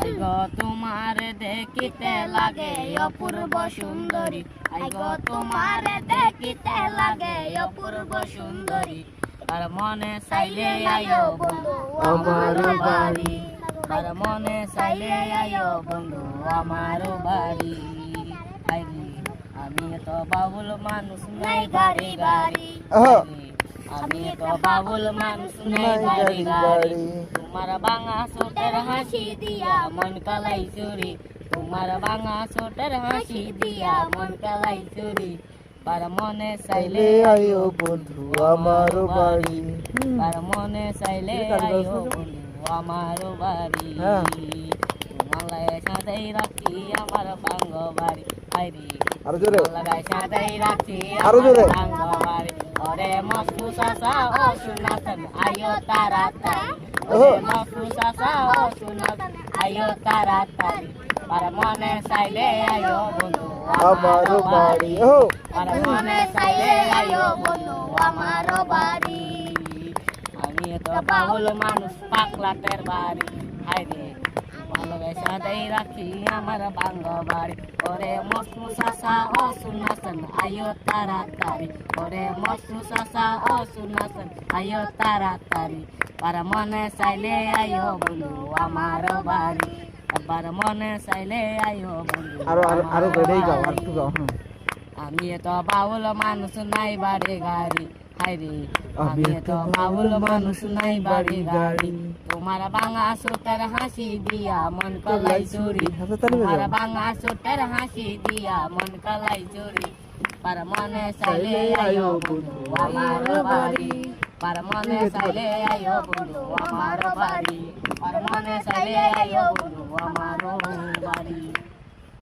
I go তোমার দেখিতে লাগে অপূর্ব সুন্দরী, আইগো তোমার দেখিতে লাগে অপূর্ব সুন্দরী। আর মনে চাইলে আয়ো বন্ধু আমার বাড়ি, আর মনে চাইলে আয়ো বন্ধু আমার বাড়ি। আইরে আমি তো বাবুল মানুষ নাই গাড়ি গাড়ি, আমি তো বাবুল মানুষ নাই গাড়ি গাড়ি। তোমার বাঙা ছোটের হাসি দিয়া মন কালাই চুরি, তোমার বাঙা ছোটের হাসি দিয়া মন কালাই চুরি। পার মনে চাইলে আয়ো বন্ধু আমার বাড়ি। পার মনে চাইলে আয়ো বন্ধু আমার বাড়ি। তোমার সাথেই রাখি আমার বাঙ্গ বাড়ি। আইরে আরো জোরে, লাগাই সাথেই রাখি আরো জোরে। বাঙ্গ বাড়ি। ওরে মস্তু চাচা ও শুনাতেন আয়ো তাড়াতাড়ি, ওরে মস্তু চাচা ও শুনাতেন আয়ো তাড়াতাড়ি। পার মনে চাইলে আয়ো বন্ধু আমার বাড়ি। পার মনে চাইলে আয়ো বন্ধু আমার বাড়ি। আমি তো বাউল মানুষ পাগলাটের বাড়ি। হায়রে ভালোবাসা দেই রাখি আমার বাঙ্গ বাড়ি। ওরে মস্তু চাচা ও শুনাছেন আয়ো তাড়াতাড়ি, ওরে মস্তু চাচা ও শুনাছেন আয়ো তাড়াতাড়ি। পার মনে চাইলে আয়ো বন্ধু আমার বাড়ি, আবার মনে চাইলে আয়ো বন্ধু। আরো বেড়েই গাও, আর একটু গাও। আমি তো বাউল মানুষ নাই বাড়ি গাড়ি। হায়রে আমি তো বাউল মানুষ নাই বাড়ি গাড়ি। তোমার বাঙা ছোটের হাসি দিয়া মন কলাই চুরি, তোমার বাঙা ছোটের হাসি দিয়া মন কলাই চুরি। পার মনে চাইলে আয়ো বন্ধু আমার বাড়ি, পার মনে চাইলে আয়ো বন্ধু আমার বাড়ি, পার মনে চাইলে আয়ো বন্ধু আমার বাড়ি।